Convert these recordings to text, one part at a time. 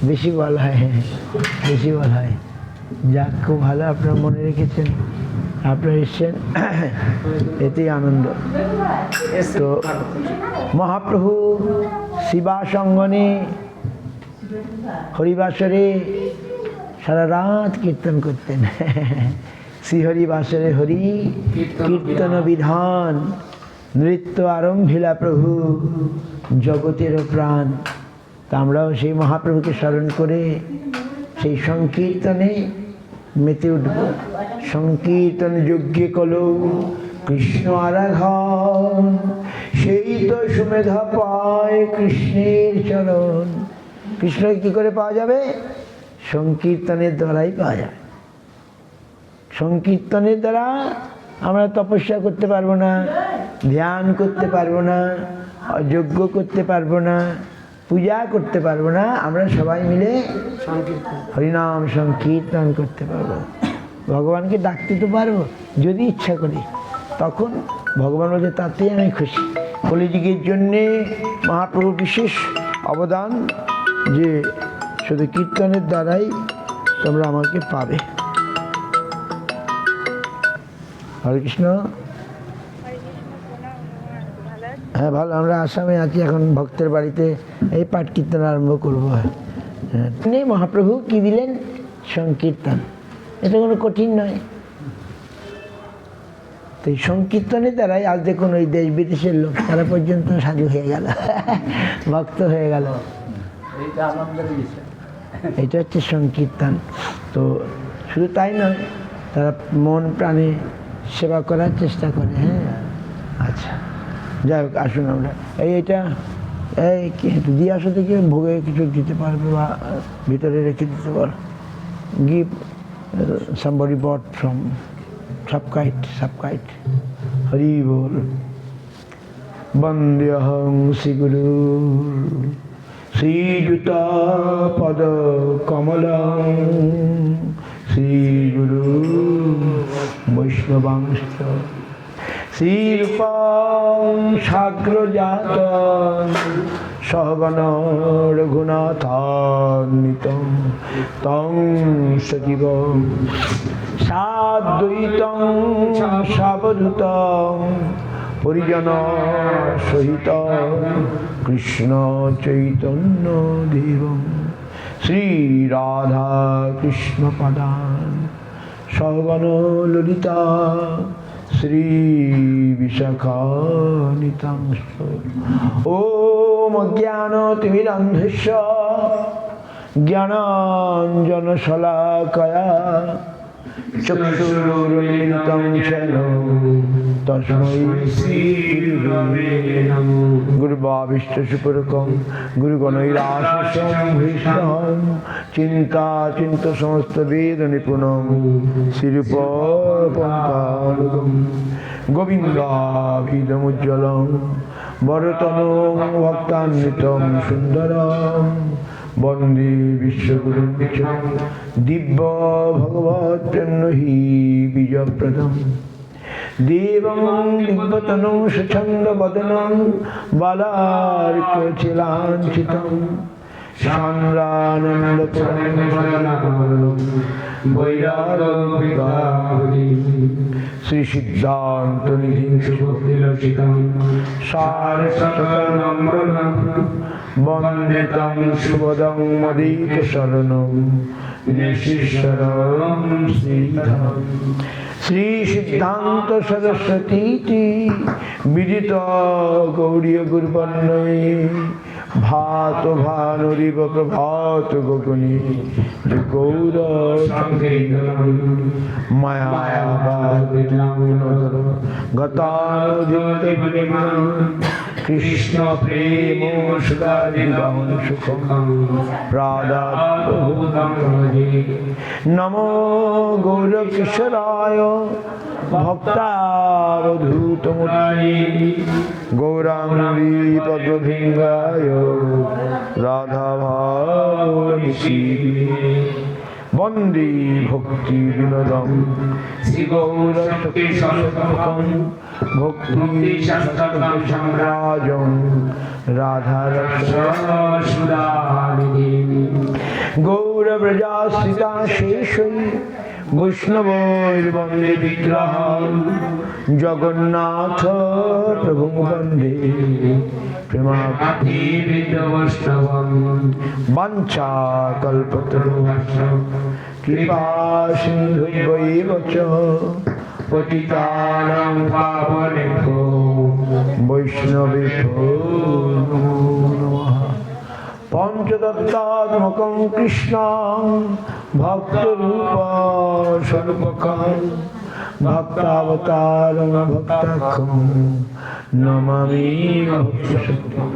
বেশি বলা হয়, বেশি বলা হয়। যাক, খুব ভালো, আপনারা মনে রেখেছেন, আপনারা এসছেন, এতেই আনন্দ। তো মহাপ্রভু শিবাসঙ্গনে হরিবাসরে সারা রাত কীর্তন করতেন। শ্রীহরিবাসরে হরি কীর্তন বিধান, নৃত্য আরম্ভিলা প্রভু জগতের প্রাণ। তা আমরাও সেই মহাপ্রভুকে স্মরণ করে সেই সংকীর্তনে মেতে উঠব। সংকীর্তন যজ্ঞে কলৌ কৃষ্ণ আরাধন, সেই তো সুমেধা পায় কৃষ্ণের চরণ। কৃষ্ণকে কী করে পাওয়া যাবে? সংকীর্তনের দ্বারাই পাওয়া যাবে। সংকীর্তনের দ্বারা আমরা তপস্যা করতে পারবো না, ধ্যান করতে পারবো না, যজ্ঞ করতে পারবো না, পূজা করতে পারবো না। আমরা সবাই মিলে হরিনাম সংকীর্তন করতে পারবো, ভগবানকে ডাকতে তো পারবো যদি ইচ্ছা করি। তখন ভগবান বলছে তাতেই আমি খুশি। কলিযুগের জন্যে মহাপ্রভু বিশেষ অবদান, যে শুধু কীর্তনের দ্বারাই তোমরা আমাকে পাবে। হরে কৃষ্ণ। হ্যাঁ ভালো, আমরা আসামে আছি এখন, ভক্তের বাড়িতে এই পাঠ কীর্তন আরম্ভ করবো। হ্যাঁ, মহাপ্রভু কি দিলেন? সংকীর্তন। এটা কোনো কঠিন নয়। তো এই সংকীর্তনের দ্বারাই আজ দেখুন ওই দেশ বিদেশের লোক তারা পর্যন্ত সাধু হয়ে গেল, ভক্ত হয়ে গেল। এটা হচ্ছে সংকীর্তন। তো শুধু তাই নয়, তারা মন প্রাণে সেবা করার চেষ্টা করে। হ্যাঁ, আচ্ছা, যাই হোক, আসুন আমরা এইটা এই দিয়ে আসো থেকে ভোগে কিছু দিতে পারবে বা ভিতরে রেখে দিতে পারো। Give somebody bought from Sapkite. Hari বল। বন্দেহং শ্রীগুরু শ্রীযুতা পদ কমলং শ্রীগুরু বৈষ্ণবাংশ শ্রীরূপং সাগ্রজাতং সহগণ রঘুনাথান্বিতং তং সজীবং সাদ্বৈতং সাবধূতং পরিজন সহিত কৃষ্ণ চৈতন্য দেবং শ্রী রাধা কৃষ্ণ পদান সহগণ ললিতা শ্রী বিশাখানিতাংশ। ওম অজ্ঞানতিমিরান্ধস্য জ্ঞানাঞ্জনশলাকয়া চক্ষুরুন্মিলিतं येन তস্मै শ্রীগুরুবে নমঃ। গুরুভাবিষ্টসুপরকং গুরুগণৈরাশিষং ভীষ্মং চিন্তাচিন্ত সমস্ত বেদ নিপুণং শ্রীরূপপঙ্কানুগম গোবিন্দাভিধমুজ্জ্বলং বরতনং ভক্তান্বিতং সুন্দরং বন্দে বিশ্বগুরুং দিব্য ভগবৎ প্রেম্ণ হি বীজপ্রদম দেবং দিব্যতনং সুছন্দ বদনং বালার্কচিলাঞ্ছিতং সান্দ্রানন্দপুরং বৈরাগ্যবিদারি শ্রী সিদ্ধান্ত নিধিং সারস্বতনম্রনং বন্দে তং সুবদং মদীত শরণং নিশিশ্বরং শ্রীধরং। শ্রী সিদ্ধান্ত সরস্বতী বিদিত গৌরীয় গুরুবর্ণে ভাত ভানুরিব প্রভাত গগনে গৌর মায়া গতানুদিত কৃষ্ণ প্রেম সুদারিবং সুখং প্রাদাৎ। নমো গৌরকিশোরায় ভক্তাবধূতমূর্তয়ে গৌরাঙ্গী পদ্মভিঙ্গায় রাধাভাবনিশীলিনে বন্দে ভক্তি বিনোদম শ্রী গৌরশক্তিশতকং ভক্তি সম্রাজং রাধারসুদানিধিম গৌরব্রজাশ্রিতা শেষৈ বৈষ্ণবৈর্বন্দে বিগ্রহম জগন্নাথ প্রভু বন্দে প্রেমাভক্তিবিদবৈষ্ণবম বাঞ্ছাকল্পতরুভ্যশ্চ কৃপা সিন্ধুভ্যৈব চ পতিতানাং পাবনেভ্যো বৈষ্ণবেভ্যো নমো নমঃ। পঞ্চদত্তাত্মকং কৃষ্ণং ভক্তরূপ স্বরূপকং ভক্তাবতারং ভক্তাখ্যং নমামি ভক্তশক্তং।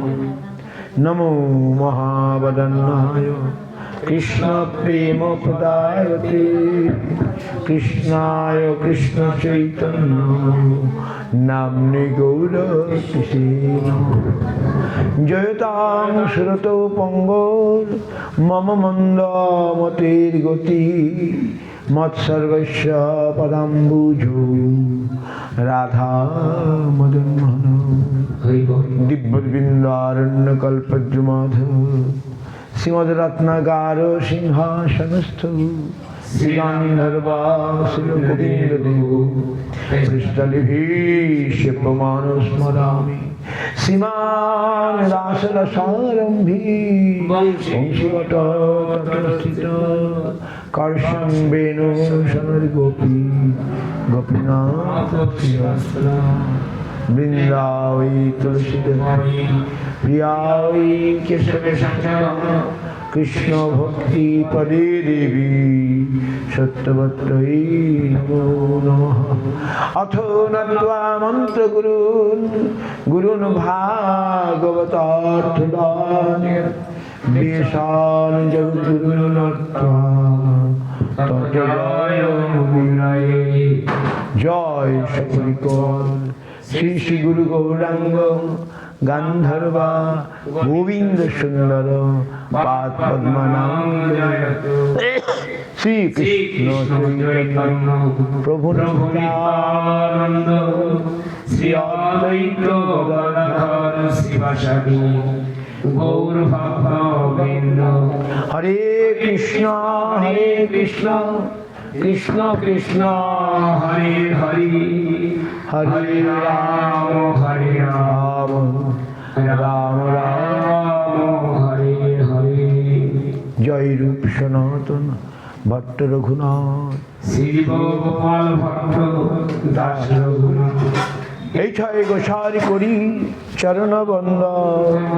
নমো মহাবদন্নায় কৃষ্ণ প্রেম প্রদায়তে কৃষ্ণায় কৃষ্ণ চৈতন্য নাম্নে গৌরকিশে জয়তাং সুরতো পঙ্গোর মম মন্দ মতির গতি মৎসর্গস্য পদাম্বুজো রাধা মদন মোহন দিব্যবৃন্দারণ্যকল্পদ্রুমাধ শ্রীমদ্রত্নাগার সিংহাসনস্থ শ্রীগান্ধর্বাসুর গোবিন্দদেব পৃষ্ঠলিভীষ্যপমান স্মরামি শ্রীমান রাসরসারম্ভী বংশীবটস্থিত কর্ষং বেণু সনর্গোপী গোপীনাথ বৃন্দাবৈ তুলসীদেবী প্রিয়াই কেশব কৃষ্ণ ভক্তি পদে দেবী সত্যবত্তৈ নমো নমঃ। অথ নত্বা মন্ত্রগুরুন গুরুন ভাগবতার্থদান বেশান জগদ্গুরুন নত্বা তত জয় মুরায়ে জয় সকলিকল শ্রী শ্রী গুরু গৌরাঙ্গ গান্ধর্বা গোবিন্দ সুন্দর পাদ পদ্মনাভ শ্রী কৃষ্ণ চৈতন্য প্রভু নিত্যানন্দ শ্রী অদ্বৈত গদাধর শিবাসাদি গৌর ভক্তবৃন্দ। হরে কৃষ্ণ কৃষ্ণ কৃষ্ণ হরে হরে হরে রাম রাম রাম হরে হরে। জয় রূপ সনাতন ভট্ট রঘুনাথ শ্রী গোপাল ভট্ট দাস রঘুনাথ। এই ছয় গোসারি করি চরণ বন্দন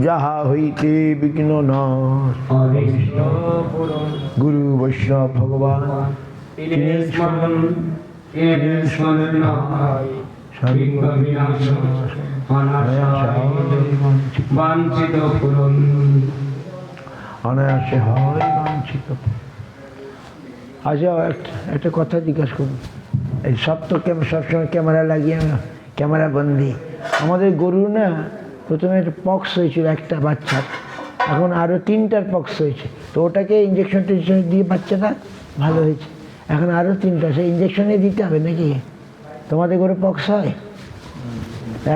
যাহা হইতে বিঘ্ন নাশ। গুরু বৈষ্ণব ভগবান অনায়াসে হয় বাঞ্ছিত। আচ্ছা একটা কথা জিজ্ঞাসা করুন, এই সব তো সবসময় ক্যামেরা লাগিয়ে ক্যামেরা বন্দি। আমাদের গরু না প্রথমে পক্স হয়েছিল একটা বাচ্চার, এখন আরও 3টার পক্স হয়েছে, তো ওটাকে ইঞ্জেকশন টেনশন দিয়ে বাচ্চাটা ভালো হয়েছে। এখন আরও 3টা, সেই ইঞ্জেকশনে দিতে হবে নাকি? তোমাদের গরু পক্স হয়?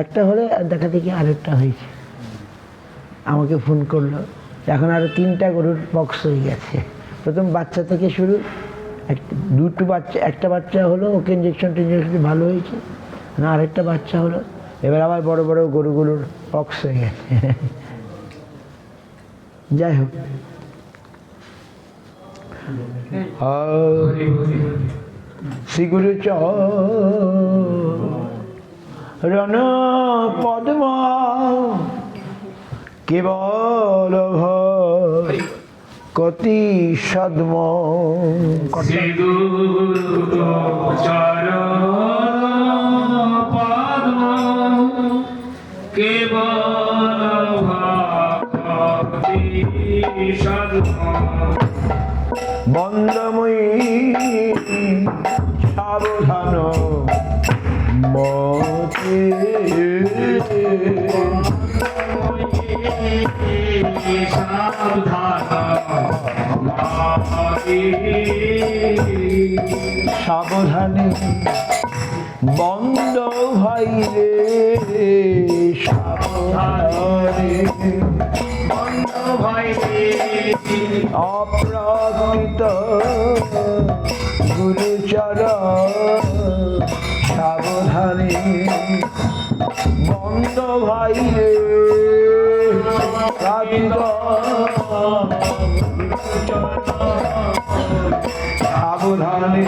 একটা হলে দেখা দেখি আরেকটা হয়েছে, আমাকে ফোন করলো, এখন আরও 3টা গরুর পক্স হয়ে গেছে। প্রথম বাচ্চা থেকে শুরু, দুটো বাচ্চা, একটা বাচ্চা হলো, ওকে ইঞ্জেকশন টেনজেকশন ভালো হয়েছে, না আরেকটা বাচ্চা হলো, এবার আবার বড় বড় গরুগুলোর পক্স হয়ে গেছে। যাই হোক, শ্রী গুরু চরণ পদ্ম কেবল কতি সদ্ম। শ্রী গুরু চরণ পদ্ম কেবল ভক্তি সদ্ম। বন্দময়ী সাবধান মতে সাবধানে বন্ধ ভাইরে, সাবধানে বন্ধ ভাইরে অপ্রাকৃত গুরুচর সাবধানে বন্ধ ভাই রে সাবধানে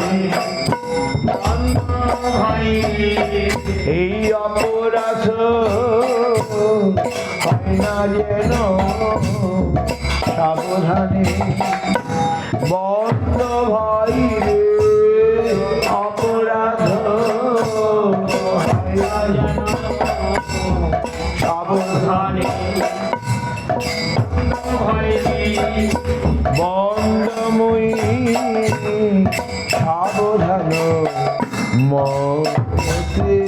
এই অপরাধ হয় না যেন সাবধানে বন্ধ ভাই রে অপরাধ হয় না যেন সাবধানে বন্ধময়ী সাবধান মতে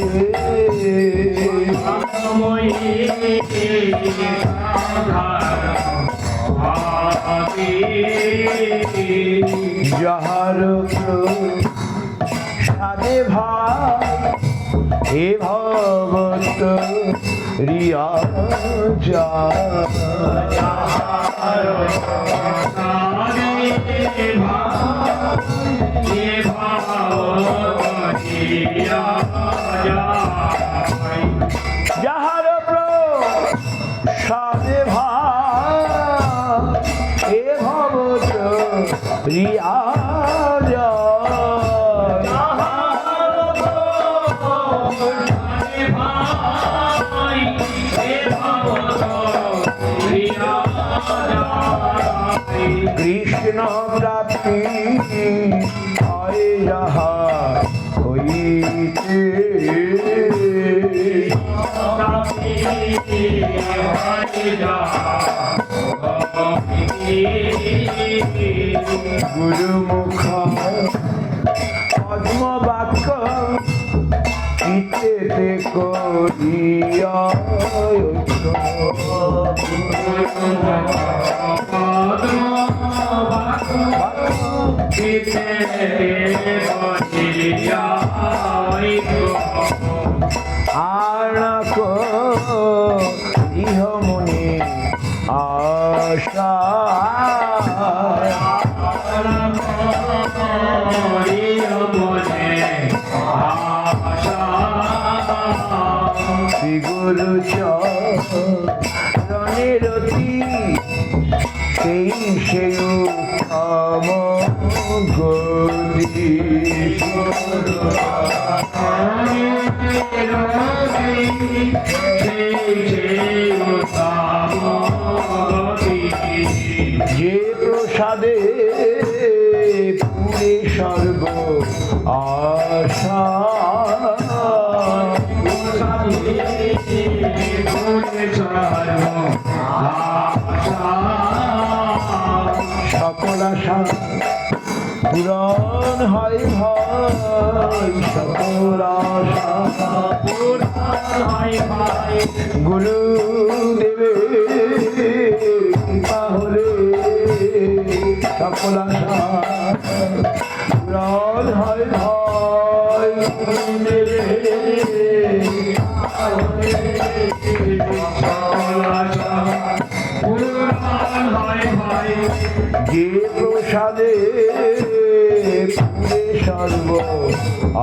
যাহার সাদে ভাই হে ভগত রিয়া যাহার সাদে ভাই হে ভগত রিয়া কৃষ্ণ প্রাপ্তি হয় যাহা হইতে গুরুমুখ পদ্ম বাক্য ইতে করিয়া আনক ইহমুনি আশা শ্রী গুরু চরণেরতি সেই সেই উত্তম গতি যে প্রসাদে পুরে সর্ব আশা সকল আশা পূরণ হয় ভাই সকল আশা গুরু দেবে কৃপা হলে সকল আশা পূরণ হয় ভাই গুরু দেবে যে প্রসাদে পুরে সর্ব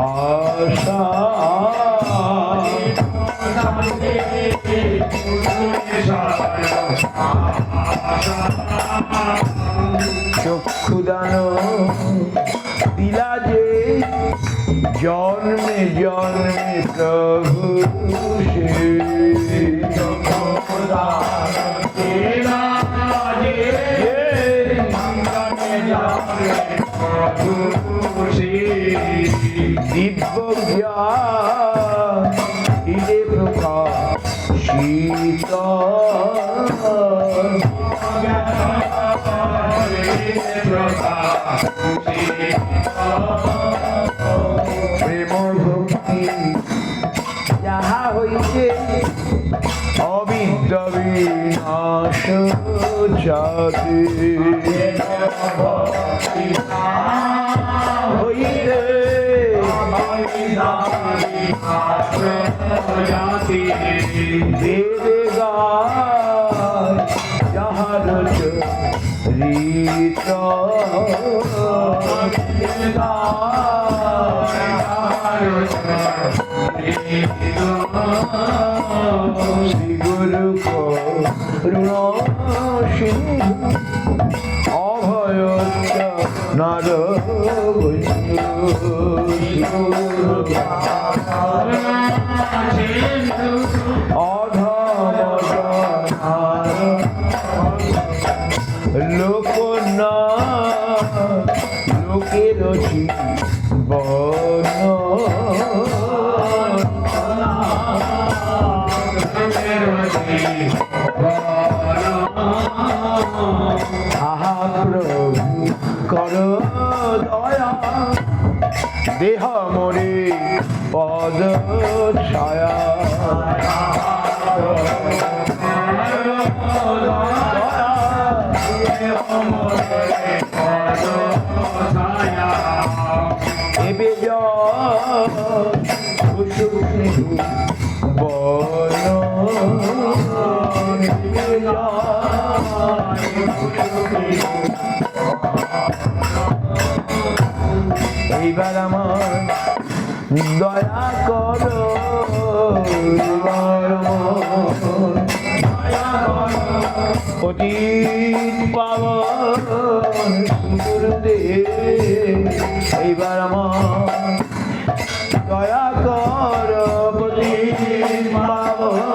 আশা চক্ষুদান দিলা যে জন্মে জন্মে প্রভু দিব্য জ্ঞান দিলে প্রকাশিত প্রেম ভক্তি যাহা হইতে অবিদ্যা বিনাশ জাতি হইতে বেদে গায় যাহার ঋত শ্রী গুরু করুণ সিন্ধু অভয় নার লোকনা লোকের বন আহা প্রভু কর দয়া দেহ মোরে পদ ছায়া এবে বন এইবার আমার দয়া করো অতীত পাবন গুরুদেব এইবার আমার দয়া কর অতীত পাবন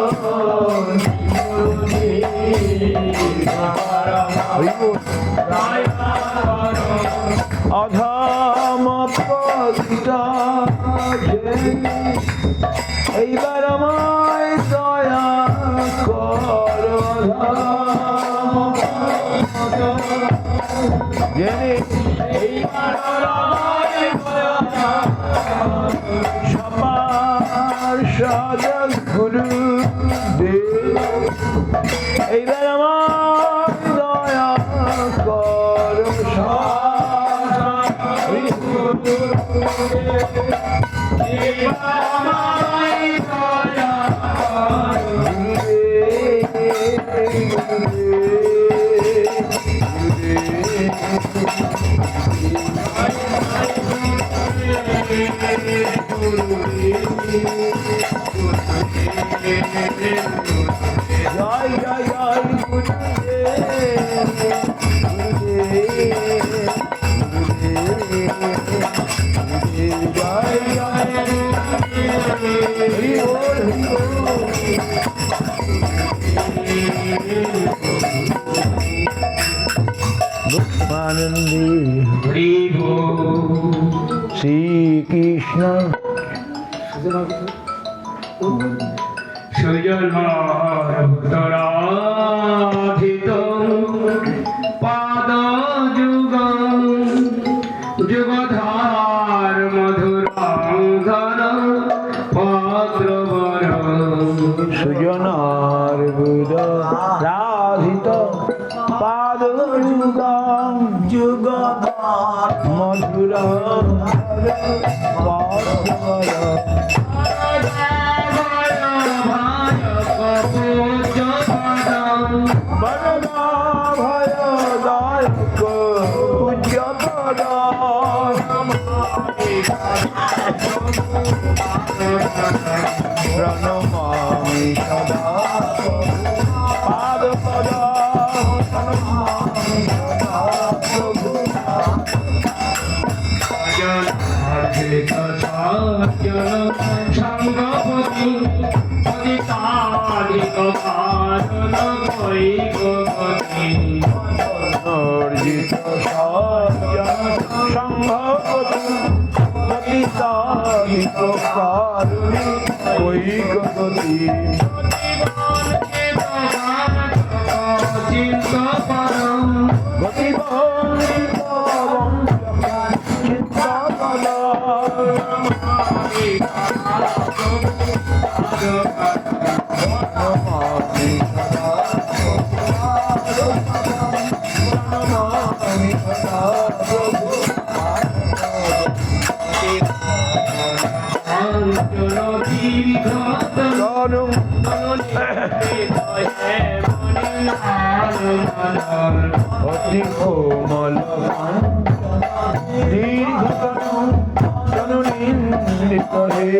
অধম পতিতা এইবার আমায় দয়া কর জেনে সবার সাজা গুরু দেব এইবার আমার দয়া কর জয় জয় জয় আনন্দী শ্রীকৃষ্ণ সুজনাধিত পাদ যুগ যুগধার মধুরাধর পত্রবর সুজনার বুধ রাধিত পাদ যুগম যুগধার মধুর প্রণমামি সদা পাদ পদ প্রণমামি সদা প্রভু সঙ্গপতি অধিকারিক কারণ কৈকপতি অর্জিত সজ্জন সংঘপতি অতিতারিত কারুণী কৈকপতি অতি কোমল দীর্ঘতম জননীন্দ্রিত হে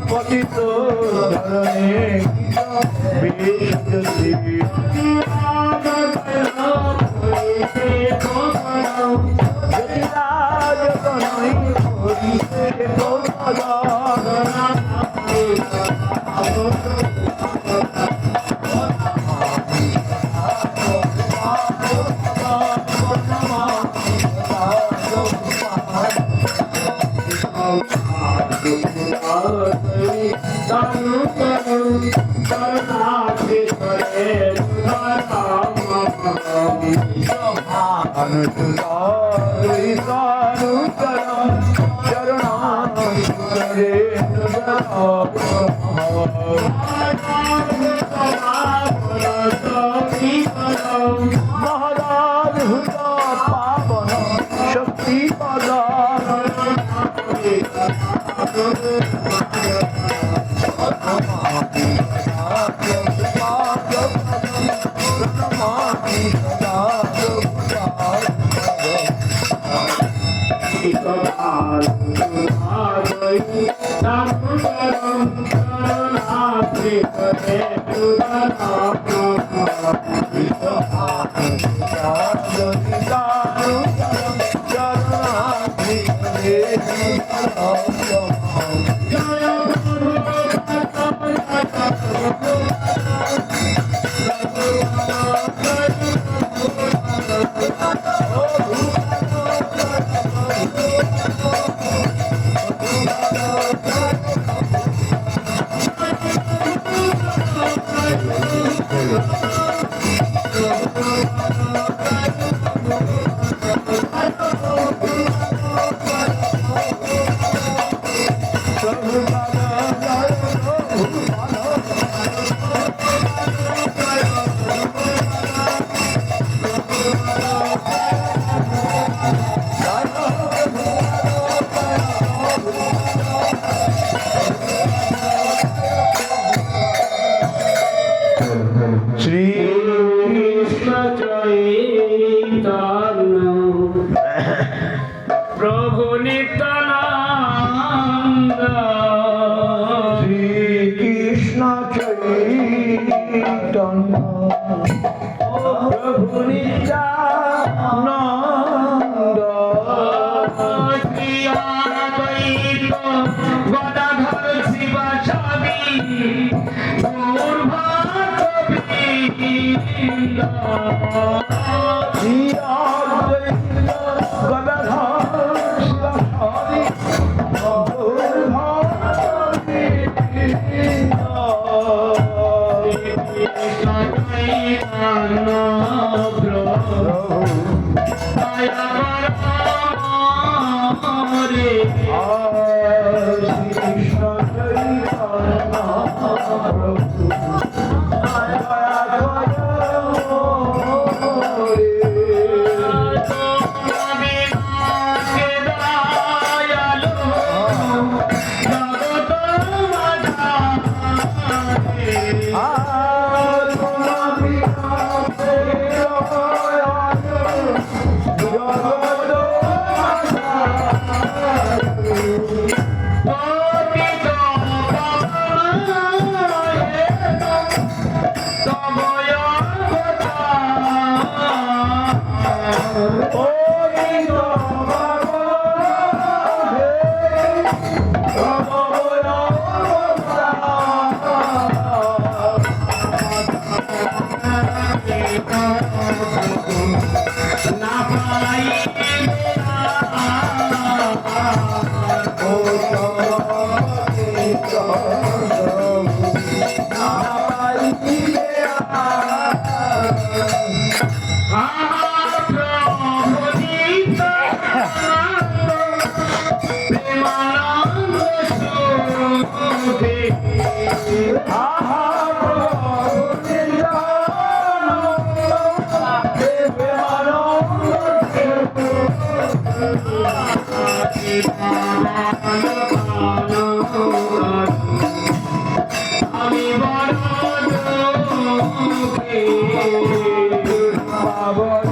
পতিত ধরণে বেশ মহারাজ হুত পাবন শক্তি পদার প্রভু নিত্যানন্দ শ্রীকৃষ্ণ চৈতন্য প্রভু নিত্যানন্দ শ্রী অদ্বৈত গদাধর শিবাসাদি গৌরভক্তবৃন্দ শ্রী অদ্বৈত গদাধর শিবাসাদি আমি বড় দুঃখী পাবন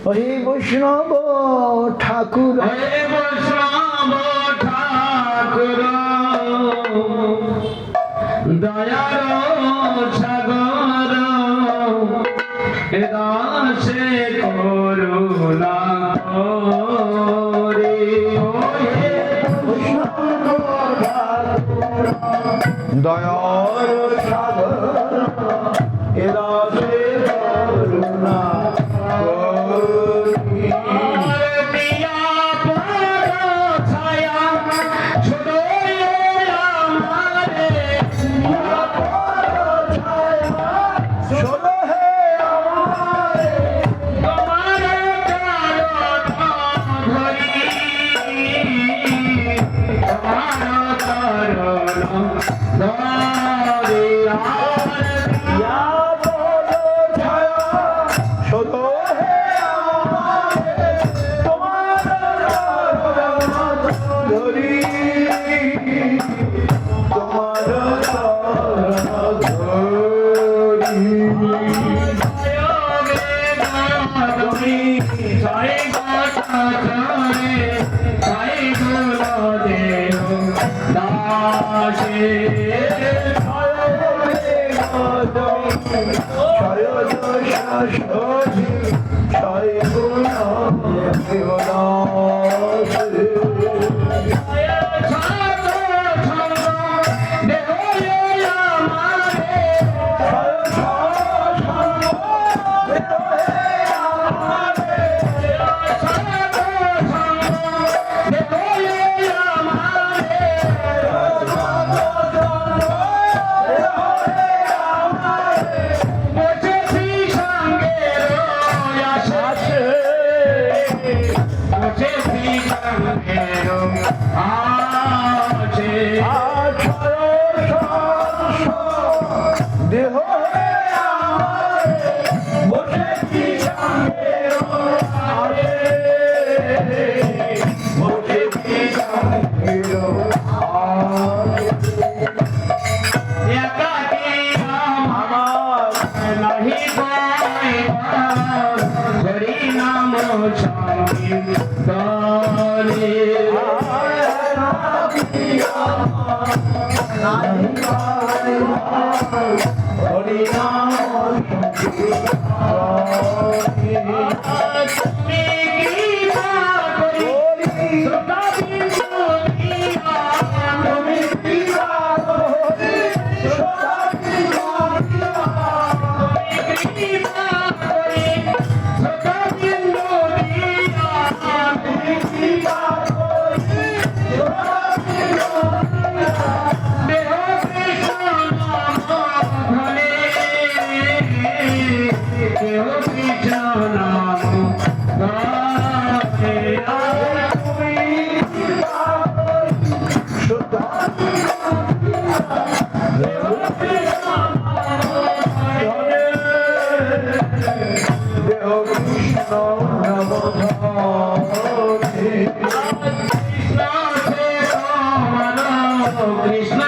ওই বৈষ্ণব ঠাকুর হে বৈষ্ণব ঠাকুর দয়ার সাগর দাসে করুণা করে দয়ার সাগর এরাসে করুণা করি। প্রিয়া পদ ছায়া ছোটো আমারে শোনো হে আমারে, তোমার চরণ ধরি তোমার চরণ ধরি ইয়া বলো ছায়া, শোনো হে আমারে, তোমার চরণ ধরি, তোমার চরণ ধরি। দেহ বসেছি সঙ্গে আরে, বসেছি সঙ্গে আরে। আমার নাহি হরি নাম সংকীর্তনে কৃষ্ণ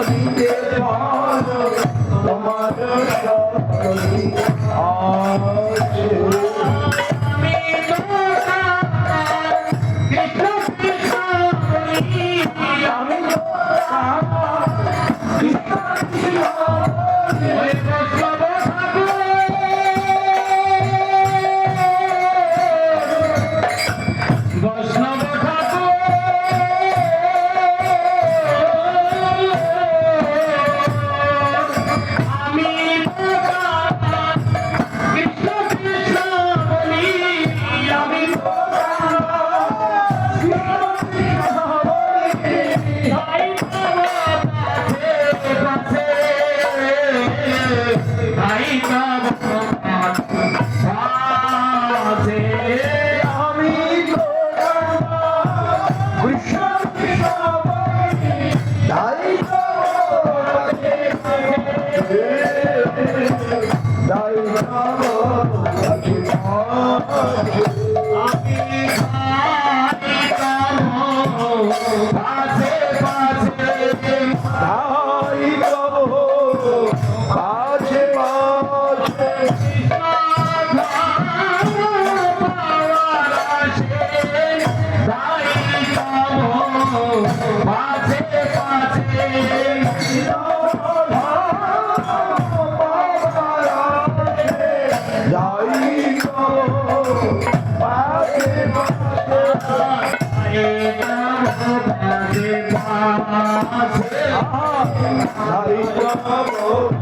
গীতে পারো তোমার সকলি আছে বৈষ্ণব ঠাকুর আমি কৃষ্ণ কৃষ্ণ বলি আমি Bye. পাশে পাশে ধাই তব পাছে পাছে ধাই তব পাছে ধাই তব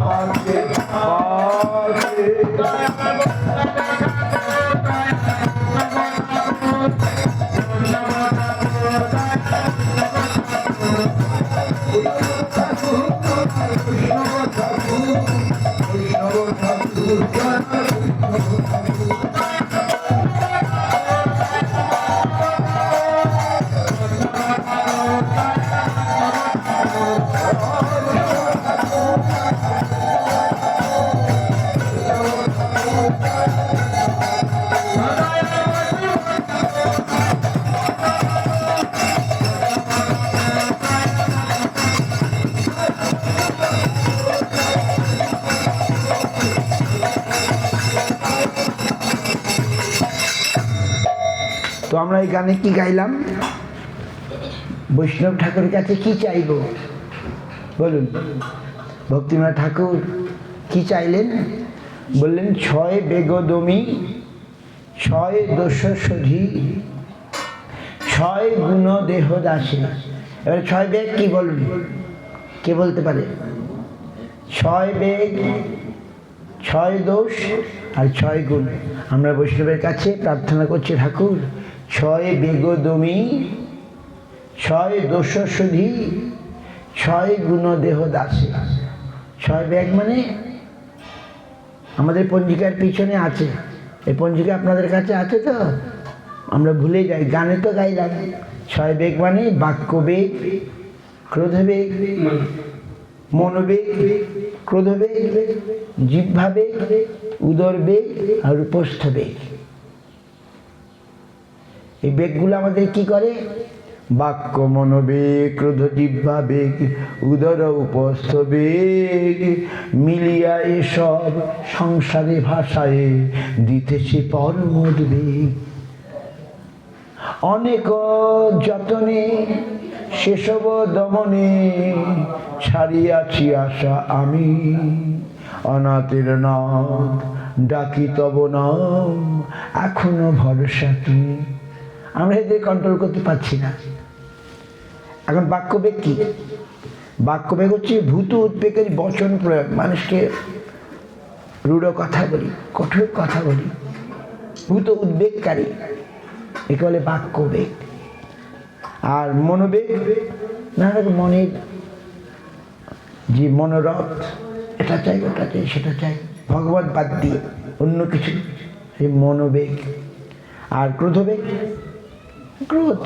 পাছে পাছে তো আমরা এই গানে কি গাইলাম? বৈষ্ণব ঠাকুরের কাছে কি চাইব বলুন? ভক্তিনাথ ঠাকুর কি চাইলেন? বললেন ছয় বেগদমি, ছয় দোষ শোধি, ছয় গুণ দেহ দাসে। এবার ছয় বেগ কি বলুন? কে বলতে পারে? ছয় বেগ, ছয় দোষ আর ছয় গুণ। আমরা বৈষ্ণবের কাছে প্রার্থনা করছি, ঠাকুর ছয় বেগদমি, ছয় দোষ শোধি, ছয় গুণ দেহ দাসে। ছয় বেগ মানে আমাদের পঞ্জিকার পিছনে আছে। এই পঞ্জিকা আপনাদের কাছে আছে তো? আমরা ভুলে যাই, গানে তো গাইলাম। ছয় বেগ মানে বাক্য বেগ, ক্রোধ বেগ, মনোবেগ, ক্রোধ বেগ, জিহ্বা বেগ, উদর বেগ আর উপস্থ বেগ। এই বেগগুলো আমাদের কি করে? বাক্য, মনোবেগ, ক্রোধ, জিহ্বা বেগ, উদর উপস্থ বেগ মিলিয়া এসব সংসারে ভাষায় দিতেছে পরমোদ বেগ। অনেক যতনে সেসব দমনে ছাড়িয়াছি আশা আমি, অনাথের নাথ ডাকি তব নাম, এখনো ভরসা তুমি। আমরা এদের কন্ট্রোল করতে পারছি না। এখন বাক্যবেগ কি? বাক্যবেগ হচ্ছে ভূত উদ্বেগের বচন প্রয়োগ। মানুষকে রূঢ় কথা বলি, কঠোর কথা বলি, ভূত উদ্বেগকারী, একে বলে বাক্যবেগ। আর মনোবেগ না, মনের যে মনোরথ, এটা চাই, ওটা চাই, সেটা চাই, ভগবত বাদ দিয়ে অন্য কিছু, সেই মনোবেগ। আর ক্রোধবেগ, ক্রোধ,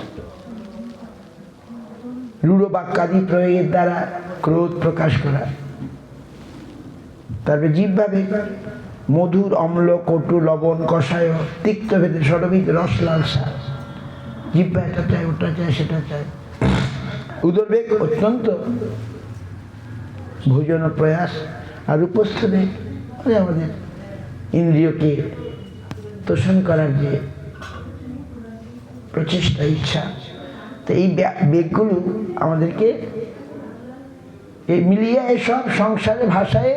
রূঢ় বাক্যাদি প্রয়োগের দ্বারা ক্রোধ প্রকাশ করা। তারপরে জিহ্বা বেগ, মধুর, অম্ল, কটু, লবণ, কষায়, তিক্ত ভেদে ষড়বিধ রস, লালসা। জিহ্বা এটা চাই, ওটা চাই, সেটা চাই। উদরবেগ অত্যন্ত ভোজন প্রয়াস। আর উপস্থ বেগ আমাদের ইন্দ্রিয়কে তোষণ করার যে প্রচেষ্টা, ইচ্ছা। তো এই বেগগুলো আমাদেরকে এই মিলিয়ে এসব সংসারের ভাষায়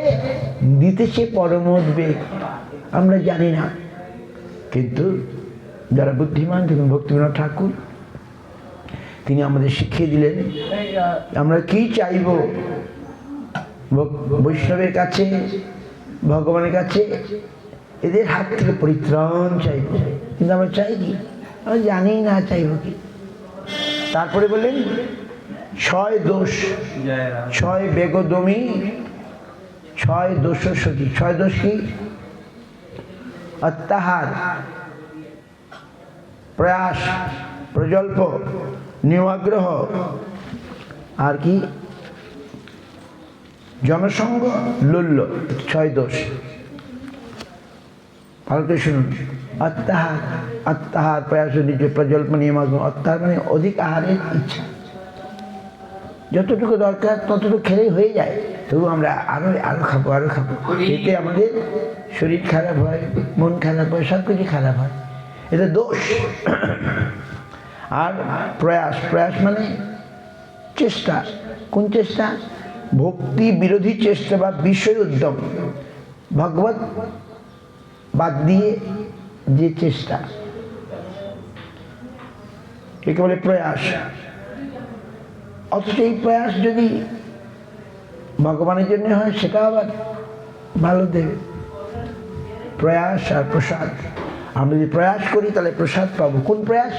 দিতেছে পরমোদ বেগ। আমরা জানি না, কিন্তু যারা বুদ্ধিমান, দেখুন ভক্তিনাথ ঠাকুর তিনি আমাদের শিখিয়ে দিলেন আমরা কি চাইব বৈষ্ণবের কাছে, ভগবানের কাছে। এদের হাত থেকে পরিত্রাণ চাইব, কিন্তু আমরা চাই কি? আমরা জানি না চাইব কি। তারপরে বললেন ছয় দোষ, ছয় বেগদমি, ছয় দোষ সতী। ছয় দোষ কি? অত্যাহার, প্রয়াস, প্রজল্প, নিয়াগ্রহ, আর কি জনসঙ্গ, লোল্য। ছয় দোষ। ভালো করে শুনুন। অত্যাহার, অত্যাহার, প্রয়াস, প্রজল্প, নিয়াগ্রহ। অত্যাহার মানে অধিক আহারের ইচ্ছা। যতটুকু দরকার ততটুকু খেলেই হয়ে যায়, তবু আমরা আরো আরো খাবো, আরো খাবো। এতে আমাদের শরীর খারাপ হয়, মন খারাপ হয়, সব কিছু খারাপ হয়। এটা দোষ। আর প্রয়াস, প্রয়াস মানে চেষ্টা। কোন চেষ্টা? ভক্তি বিরোধী চেষ্টা বা বিষয় উদ্যম। ভগবত বাদ দিয়ে যে চেষ্টা, একে বলে প্রয়াস। অথচ এই প্রয়াস যদি ভগবানের জন্য হয় সেটা আবার ভালো দেবে। প্রয়াস আর প্রসাদ, আমরা যদি প্রয়াস করি তাহলে প্রসাদ পাবো। কোন প্রয়াস?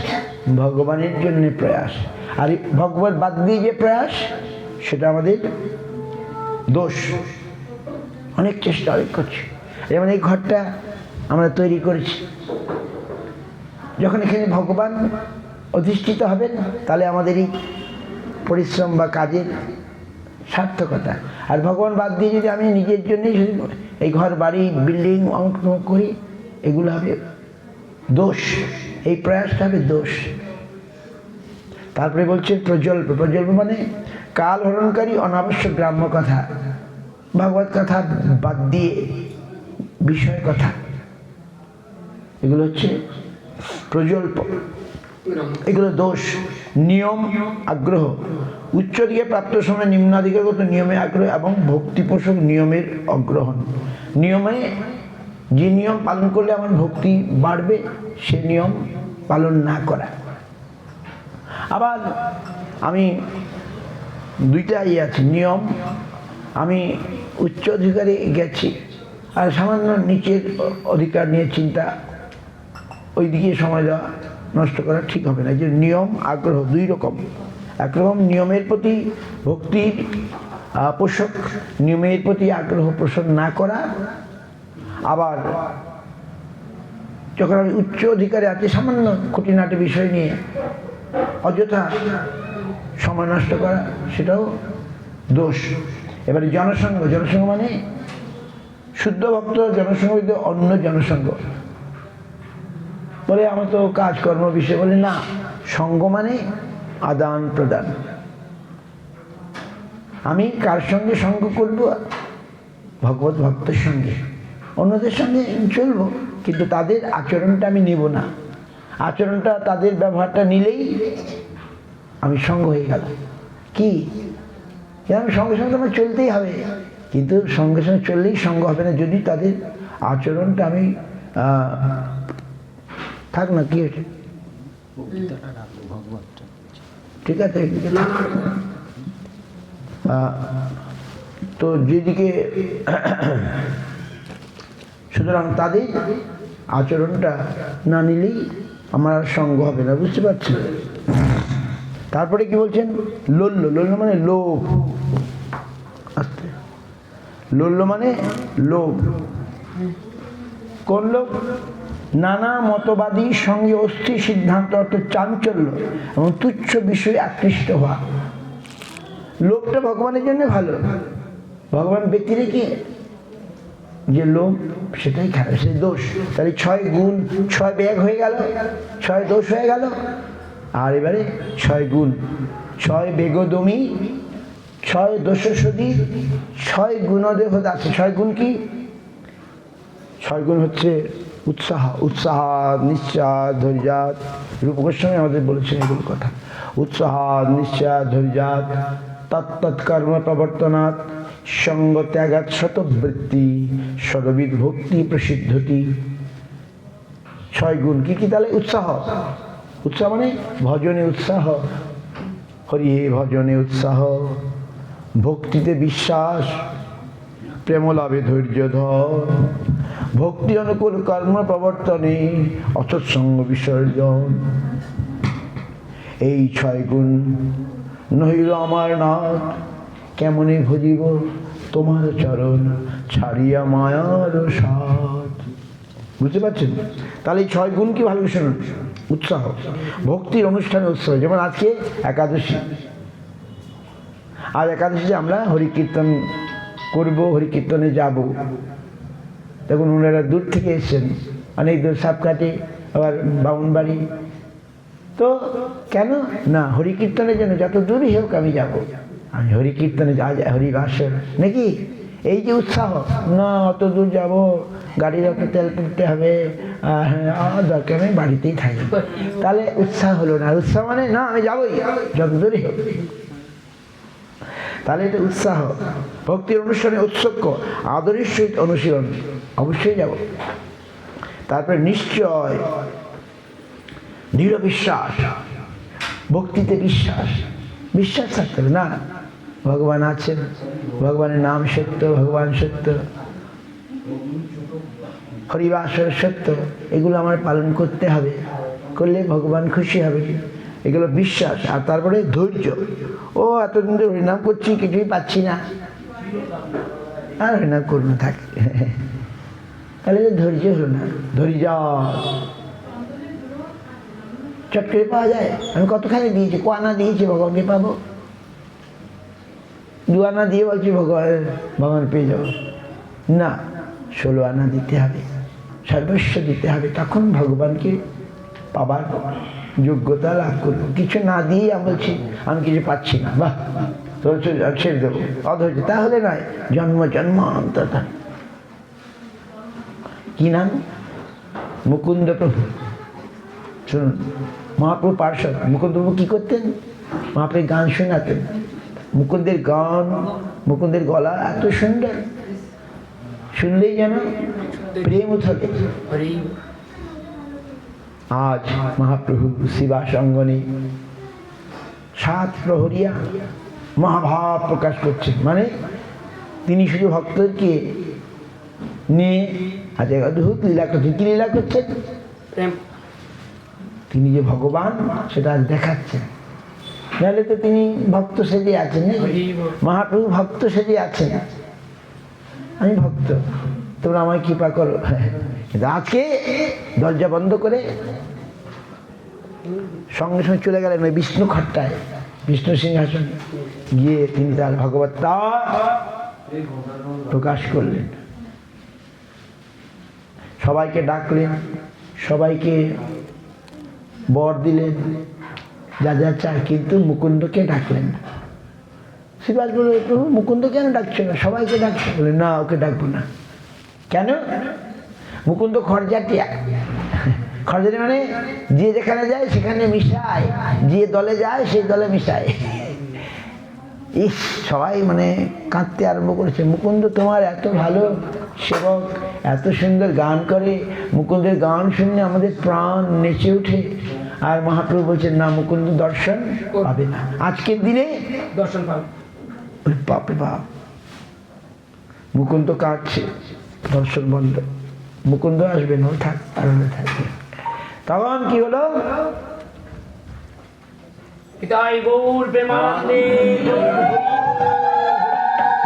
ভগবানের জন্য প্রয়াস। আর এই ভগবত বাদ দিয়ে যে প্রয়াস, সেটা আমাদের দোষ। অনেক চেষ্টা অনেক করছি। যেমন এই ঘরটা আমরা তৈরি করেছি, যখন এখানে ভগবান অধিষ্ঠিত হবেন তাহলে আমাদের এই পরিশ্রম বা কাজের সার্থকতা। আর ভগবান বাদ দিয়ে যদি আমি নিজের জন্যই এই ঘর বাড়ি বিল্ডিং অঙ্ক করি, এগুলো হবে দোষ। এই প্রয়াসটা হবে দোষ। তারপরে বলছে প্রজল্প। প্রজল্প মানে কাল হরণকারী অনাবশ্যক গ্রাম্য কথা, ভগবত কথা বাদ দিয়ে বিষয় কথা, এগুলো হচ্ছে প্রজল্প। এগুলো দোষ। নিয়ম আগ্রহ, উচ্চ দিকে প্রাপ্ত সময় নিম্নাধিকারগত নিয়মে আগ্রহ এবং ভক্তিপোষক নিয়মের অগ্রহণ। নিয়মে যে নিয়ম পালন করলে আমার ভক্তি বাড়বে, সে নিয়ম পালন না করা। আবার আমি দুইটা আছে নিয়ম। আমি উচ্চ অধিকারে গেছি আর সামান্য নিচের অধিকার নিয়ে চিন্তা, ওই দিকে সময় দেওয়া নষ্ট করা ঠিক হবে না। যে নিয়ম আগ্রহ দুই রকম। একরকম নিয়মের প্রতি ভক্তির পোষক, নিয়মের প্রতি আগ্রহ পোষণ না করা। আবার যখন আমি উচ্চ অধিকারে আছি, সামান্য খুঁটিনাটি বিষয় নিয়ে অযথা সময় নষ্ট করা, সেটাও দোষ। এবারে জনসঙ্গ। জনসঙ্গ মানে শুদ্ধ ভক্ত জনসঙ্গ, অন্য জনসঙ্গ বলে আমার তো কাজকর্ম বিষয়, বলে না, সঙ্গ মানে আদান প্রদান। আমি কার সঙ্গে সঙ্গ করব? ভগবত ভক্তের সঙ্গে। অন্যদের সঙ্গে চলবো, কিন্তু তাদের আচরণটা আমি নেব না। আচরণটা, তাদের ব্যবহারটা নিলেই আমি সঙ্গ হয়ে গেল। কি? যেমন সঙ্গে সঙ্গে আমার চলতেই হবে, কিন্তু সঙ্গে সঙ্গে চললেই সঙ্গ হবে না যদি তাদের আচরণটা আমি থাক না। কি হয়েছে? ঠিক আছে, তো যেদিকে, সুতরাং তাদের আচরণটা না নিলেই আমার সঙ্গ হবে না। বুঝতে পারছি? তারপরে কি বলছেন? লোল্য। লোল্য মানে লোভ। আস্তে। লোল্য মানে লোভ। কোন লোভ? নানা মতবাদী সঙ্গে অস্থির সিদ্ধান্ত অর্থ চাঞ্চল্য এবং তুচ্ছ বিষয়ে আকৃষ্ট হওয়া। লোভটা ভগবানের জন্য ভালো, ভগবান ব্যতিরেকে যে লোভ, সেটাই খারাপ, সেই দোষ। তাহলে 6 গুণ 6 ব্যাগ হয়ে গেল, 6 দোষ হয়ে গেল। আর এবারে 6 গুণ, 6 বেগদমি, 6 দোষসদী, 6 গুণদেহ আছে। 6 গুণ কি? 6 গুণ হচ্ছে উৎসাহ, উৎসাহ, নিশ্চাদ, ধৈর্যাত। রূপ গোস্বামী আমাদের বলেছেন এগুলো কথা। উৎসাহ, নিশ্চাদ, ধৈর্যাত, তৎকর্ম প্রবর্তনাৎ, সঙ্গ ত্যাগাৎ, শতবৃত্তি, সদবিদ ভক্তি প্রসিদ্ধতি। 6 গুণ কি কি? তাহলে উৎসাহ। উৎসাহ মানে ভজনে উৎসাহ, হরি ভজনে উৎসাহ, ভক্তিতে বিশ্বাস, প্রেম লাভে ধৈর্য ধর, ভক্তি অনুকূল কর্ম প্রবর্তনে অসৎসঙ্গ বিসর্জন। এই 6 গুণ নহিল আমার নাথ, কেমনে ভজিব তোমার চরণ, ছাড়িয়া মায়ার সাথ। বুঝতে পারছেন? তাহলে এই 6 গুণ কি? ভালো শুনুন। উৎসাহ, ভক্তির অনুষ্ঠানে উৎসাহ। যেমন আজকে একাদশী, আজ একাদশীতে আমরা হরিকীর্তন করব, হরিকীর্তনে যাব। দেখুন ওনারা দূর থেকে এসছেন, অনেক দূর, সাপকাঠি, আবার বামুনবাড়ি। তো কেন না? হরিকীর্তনের জন্য যত দূরই হোক আমি যাব। আমি হরি কীর্তনে আজ হরিবাসর নাকি, এই যে উৎসাহ, না অত দূর যাবো, গাড়ির অত তেল পুড়তে হবে, দরকার নেই বাড়িতেই থাকি, তাহলে উৎসাহ হলো না। উৎসাহ মানে না আমি যাবোই যত দূরে হোক, তাহলে এটা উৎসাহ। ভক্তির অনুষ্ঠানে উৎসুক আদরের সহিত অনুশীলন, অবশ্যই যাব। তারপরে নিশ্চয় দৃঢ় বিশ্বাস, ভক্তিতে বিশ্বাস, বিশ্বাস থাকতে হবে না ভগবান আছেন, ভগবানের নাম সত্য, ভগবান সত্য, হরিবাসর সত্য, এগুলো আমার পালন করতে হবে, করলে ভগবান খুশি হবে, এগুলো বিশ্বাস। আর তারপরে ধৈর্য, ও এতদিন ধরে হরিনাম করছি কিছুই পাচ্ছি না, আর হরিনাম করুন থাকে, তাহলে ধৈর্য হলো না। ধৈর্য চট করে পাওয়া যায়? আমি কতখানি দিয়েছি, ক আনা দিয়েছি ভগবানকে পাবো, 2 আনা দিয়ে বলছি ভগবান পেয়ে যাবো না, 16 আনা দিতে হবে, সর্বস্ব দিতে হবে, তখন ভগবানকে পাবার যোগ্যতা লাভ করবো। কিছু না দিয়ে আমি বলছি আমি কিছু পাচ্ছি না, বাহ তোর ছেড়ে দেবো, অধৈর্য, তাহলে নয়। জন্ম জন্মান্তর। কি নাম? মুকুন্দ প্রভু। শুনুন, মহাপ্রভু পার্শ্বদ মুকুন্দ প্রভু কি করতেন? মহাপ্রভু গান শোনাতেন। মুকুন্দের গান, মুকুন্দের গলা এত সুন্দর, শুনলেই যেন প্রেম উঠবে। আজ মহাপ্রভু শিবাস অঙ্গনে 7 প্রহরিয়া মহাভাব প্রকাশ করছে, মানে তিনি শুধু ভক্তদেরকে নিয়ে আজকে অদ্ভুত লীলা করছেন। কি লীলা করছেন? তিনি যে ভগবান সেটা দেখাচ্ছেন। নাহলে তো তিনি ভক্ত সেজে আছেন, মহাপ্রভু ভক্ত সেজে আছেন, আমি ভক্ত, তোমরা আমায় কৃপা করো। কিন্তু আজকে দরজা বন্ধ করে সঙ্গে সঙ্গে চলে গেলেন ওই বিষ্ণু খট্টায়, বিষ্ণু সিংহাসন গিয়ে তিনি তার ভগবত্তা প্রকাশ করলেন। সবাইকে ডাকলেন, সবাইকে বর দিলেন, যা যা চায়, কিন্তু মুকুন্দকে ডাকলেন না। শিবাস বলল, প্রভু মুকুন্দ কেন ডাকছো না? সবাইকে ডাকছো। বলে না, ওকে ডাকবো না। কেন? মুকুন্দ খরজাটিয়া। খরজাটি মানে যে যেখানে যায় সেখানে মিশায়, যে দলে যায় সেই দলে মিশায়। ইস, সবাই মানে কাঁদতে আরম্ভ করেছে। মুকুন্দ তোমার এত ভালো সেবক, এত সুন্দর গান করে, মুকুন্দের গান শুনলে আমাদের প্রাণ নেচে ওঠে। আর মহাপ্রভু বলছেন না, মুকুন্দ দর্শন পাবে না, আজকের দিনে দর্শন পাবে। বাপরে বাপ, মুকুন্দ কাঁদছে, দর্শন বন্ধ, মুকুন্দ আসবে না, থাক আরামে থাকবে। তখন কি হলো?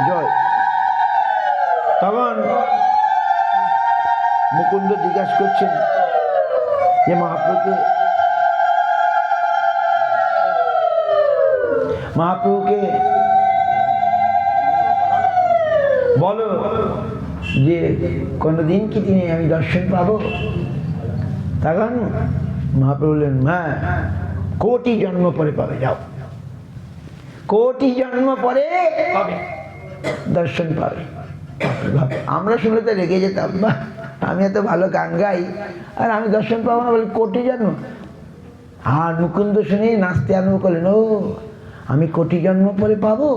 জয়। তখন মুকুন্দ জিজ্ঞাসা করছেন যে মহাপ্রভুকে বলো যে কোনদিন কি তিনি আমি দর্শন পাবো? তখন মহাপ্রভু বললেন, হ্যাঁ, কোটি জন্ম পরে পাবে, যাও, কোটি জন্ম পরে দর্শন পাবে। আমরা শুনলে তো রেগে যেতাম, বা আমি এত ভালো গান গাই আর আমি দর্শন পাবো না, বলে কোটি জন্ম। আর মুকুন্দ শুনে নাচতে আরম্ভ করলেন, ও আমি কোটি জন্ম পরে পাবো,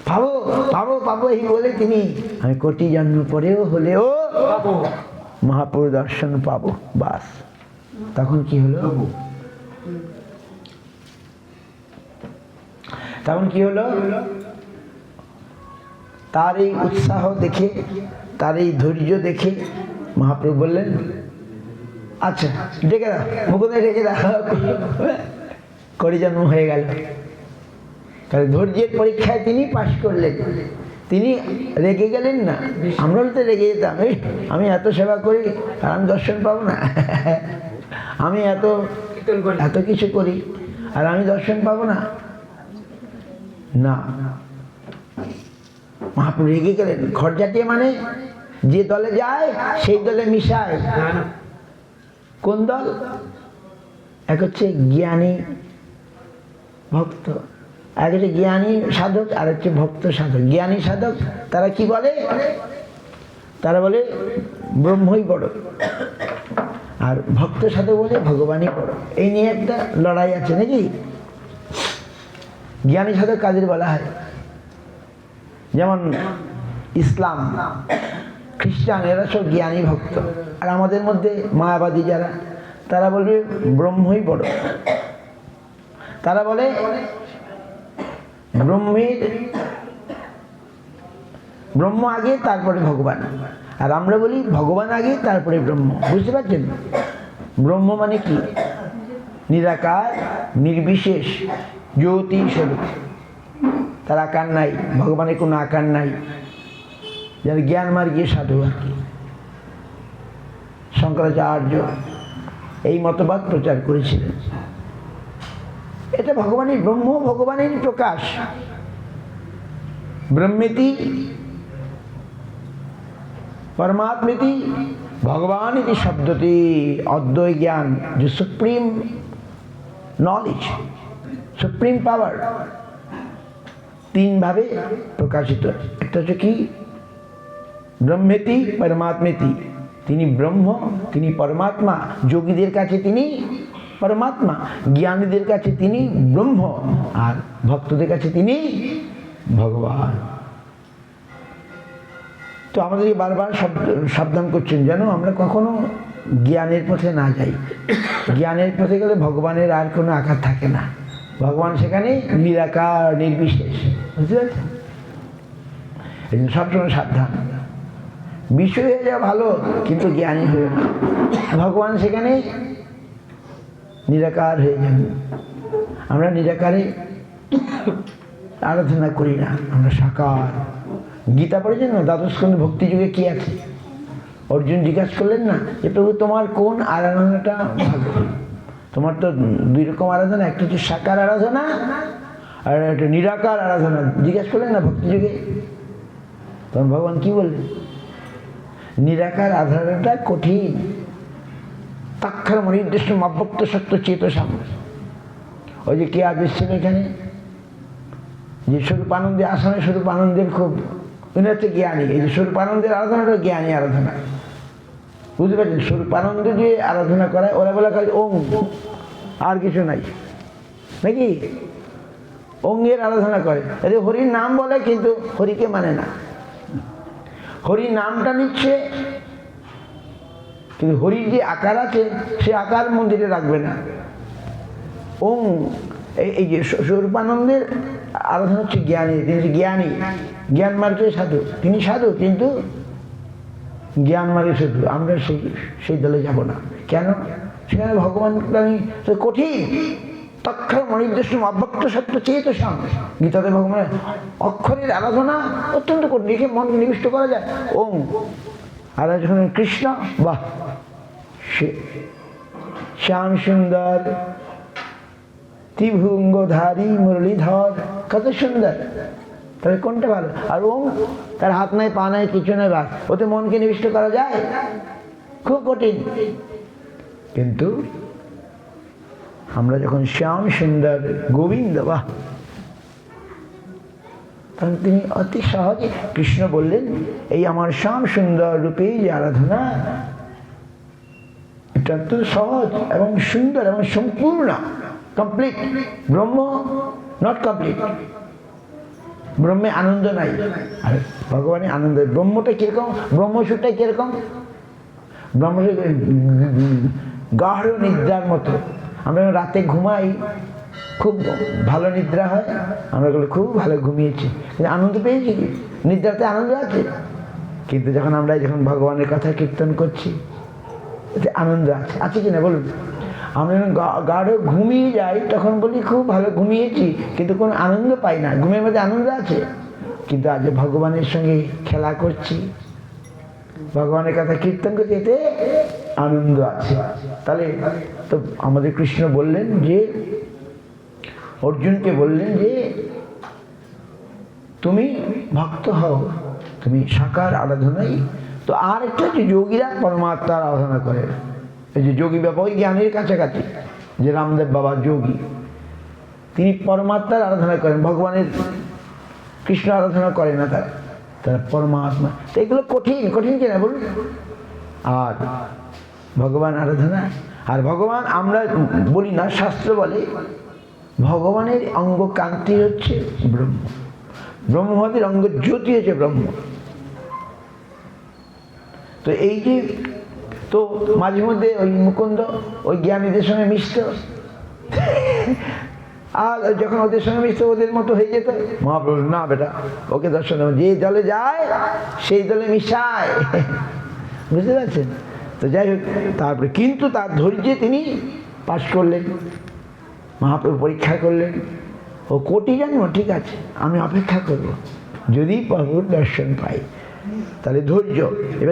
পাবো পাবো পাবো, এই বলে তিনি আমি কোটি জন্ম পরেও হলেও মহাপ্রভু দর্শন পাবো। বাস, তখন কি হলো? তখন কি হলো? তার এই উৎসাহ দেখে, তার এই ধৈর্য দেখে মহাপ্রভু বললেন, আচ্ছা ডেকে দাও, মুকুন্দ ডেকে দাও, কোটি জন্ম হয়ে গেল। তাহলে ধৈর্যের পরীক্ষায় তিনি পাশ করলেন, তিনি রেগে গেলেন না। আমরা তো রেগে যেতাম, আমি এত সেবা করি আর আমি দর্শন পাবো না, আমি এত কিছু করি আর আমি দর্শন পাবো না। না, মহাপ্রভু রেগে গেলেন। খরজাটিয়া মানে যে দলে যায় সেই দলে মিশায়। কোন দল? এক হচ্ছে জ্ঞানী ভক্ত, এক হচ্ছে জ্ঞানী সাধক আর হচ্ছে ভক্ত সাধক। জ্ঞানী সাধক তারা কি বলে? তারা বলে ব্রহ্মই বড়, আর ভক্ত সাধক বলে ভগবানই বড়। এই নিয়ে একটা লড়াই আছে নাকি? জ্ঞানী সাধক কাদের বলা হয়? যেমন ইসলাম, খ্রিস্টান, এরা সব জ্ঞানী ভক্ত। আর আমাদের মধ্যে মায়াবাদী যারা, তারা বলবে ব্রহ্মই বড়। তারা বলে ব্রহ্ম আগে তারপরে ভগবান, আর আমরা বলি ভগবান আগে তারপরে ব্রহ্ম। বুঝতে পারছেন? ব্রহ্ম মানে কি? নিরাকার, নির্বিশেষ, জ্যোতি স্বরূপ। তার আকার নাই, ভগবানের কোনো আকার নাই। যার জ্ঞান মার্গীয় সাধু আর কি। শঙ্করাচার্য এই মতবাদ প্রচার করেছিলেন। এটা ভগবানের ব্রহ্ম, ভগবানের প্রকাশ। ব্রহ্মেতি परमात्मेति भगवान इति शब्दति अद्वैत ज्ञान, जो सुप्रीम नॉलेज, सुप्रीम पावर, तीन भावे प्रकाशित। एक तो कि ब्रह्मेति परमात्मेति, तिनी ब्रह्म, तिनी परमात्मा। योगीदेर काछे तिनी परमात्मा, ज्ञानीदेर काछे तिनी ब्रह्म, और भक्तदेर काछे तिनी भगवान। तो আমাদের বারবার সাবধান করছেন যেন আমরা কখনো জ্ঞানের পথে না যাই। জ্ঞানের পথে গেলে ভগবানের আর কোনো আকার থাকে না। ভগবান সেখানে নিরাকার, নির্বিশেষ। বুঝতে পারছেন? এই জন্য সবসময় সাবধান। বিষয় হয়ে যাওয়া ভালো, কিন্তু জ্ঞানী হয়ে না। ভগবান সেখানে নিরাকার হয়ে যান। আমরা নিরাকারে আরাধনা করি না, আমরা সাকার। গীতা পড়েছেন না? দ্বাদশ স্কন্ধে ভক্তি যুগে কি আছে? অর্জুন জিজ্ঞাসা করলেন না যে প্রভু তোমার কোন আরাধনাটা ভালো? তোমার তো দুই রকম আরাধনা, একটা হচ্ছে সাকার আরাধনা আর একটা নিরাকার আরাধনা। জিজ্ঞাসা করলেন না ভক্তি যুগে? তখন ভগবান কি বললেন? নিরাকার আরাধনাটা কঠিন। তাক্ষর মনির্দিষ্ট অব্যক্ত সত্য চেতসাম। ওই যে কে আদেশ ছিল এখানে, যে স্বরূপানন্দে আসামে স্বরূপানন্দের খুব উনি হচ্ছে জ্ঞানী। এই যে স্বরূপানন্দের আরাধনাটা জ্ঞানী আরাধনা। বুঝতে পারছেন? স্বরূপানন্দ যে আরাধনা করায় ওরা বলে খালি ওং, আর কিছু নাই নাকি? অঙ্গের আরাধনা করে। এদের হরির নাম বলে কিন্তু হরিকে মানে না। হরির নামটা নিচ্ছে কিন্তু হরির যে আকার আছে সে আকার মন্দিরে রাখবে না। ওং, এই যে স্বরূপানন্দের আরাধনা হচ্ছে জ্ঞানী। তিনি জ্ঞানী, জ্ঞান মার্গে সাধু। তিনি সাধু কিন্তু জ্ঞান মার্গে সাধু। আমরা সেই দলে যাব না। কেন? সেখানে ভগবান কঠিন। তক্ষর মনির্দিষ্ট অব্যক্ত সত্য চেতসাম। গীতাতে ভগবান অক্ষরের আরাধনা অত্যন্ত কঠিন। লিখে মনকে নিবিষ্ট করা যায়। ওম আর যখন কৃষ্ণ, বাহ, শ্যাম সুন্দর ত্রিভুঙ্গধারী মুরলীধর, কত সুন্দর। তাহলে কোনটা ভালো? আর ওম, তার হাত নাই, পা নাই, কিছু নাই, বাস, ওতে মনকে নিবিষ্ট করা যায়? খুব কঠিন। কিন্তু আমরা যখন শ্যাম সুন্দর গোবিন্দ, বাহ, তখন তিনি অতি সহজে কৃষ্ণ বললেন এই আমার শ্যাম সুন্দর রূপেই যে আরাধনা, এটা তো সহজ এবং সুন্দর এবং সম্পূর্ণ, কমপ্লিট। Brahma not complete. ব্রহ্মে আনন্দ নাই, আর ভগবানের আনন্দ। ব্রহ্মটা কিরকম? ব্রহ্মসূত্রটা কিরকম? ব্রহ্মসূত্র গাঢ় নিদ্রার মতো। আমরা রাতে ঘুমাই, খুব ভালো নিদ্রা হয়, আমরা খুব ভালো ঘুমিয়েছি, কিন্তু আনন্দ পেয়েছি কি? নিদ্রাতে আনন্দ আছে, কিন্তু যখন আমরা ভগবানের কথা কীর্তন করছি এতে আনন্দ আছে। আছে কিনা বলুন? আমরা যখন গাঢ় ঘুমিয়ে যাই তখন বলি খুব ভালো ঘুমিয়েছি, কিন্তু কোনো আনন্দ পাই না। ঘুমের মধ্যে আনন্দ আছে, কিন্তু আজ ভগবানের সঙ্গে খেলা করছি, ভগবানের কথা কীর্তন করছি, এতে আনন্দ আছে। তাহলে তো আমাদের কৃষ্ণ বললেন যে, অর্জুনকে বললেন যে তুমি ভক্ত হও, তুমি সাকার আরাধনাই। তো আর একটা যে যোগীরা পরমাত্মার আরাধনা করে, এই যে যোগী বাবা ওই জ্ঞানের কাছাকাছি, যে রামদেব বাবা যোগী, তিনি পরমাত্মার আরাধনা করেন, ভগবানের কৃষ্ণ আরাধনা করে না তারা, তারা পরমাত্মা। তো এগুলো কঠিন, কঠিন কিনা বলুন? আর ভগবান আরাধনা, আর ভগবান আমরা বলি না, শাস্ত্র বলে ভগবানের অঙ্গ কান্তি হচ্ছে ব্রহ্ম, ব্রহ্মদের অঙ্গ জ্যোতি হচ্ছে ব্রহ্ম। তো এই যে, তো মাঝে মধ্যে ওই মুকুন্দ ওই জ্ঞানীদের সঙ্গে মিশত, আর যখন ওদের সঙ্গে মিশত ওদের মতো হয়ে যেত, মহাপ্রভু না বেটা ওকে দর্শন দেবো, যে দলে যায় সেই দলে মিশায়, বুঝতে পারছেন? তো যাই হোক, তারপরে কিন্তু তার ধৈর্যে তিনি পাশ করলেন, মহাপ্রভু পরীক্ষা করলেন, ও কোটি জন্ম ঠিক আছে, আমি অপেক্ষা করব, যদি প্রভুর দর্শন পাই, তাহলে ধৈর্য। এবার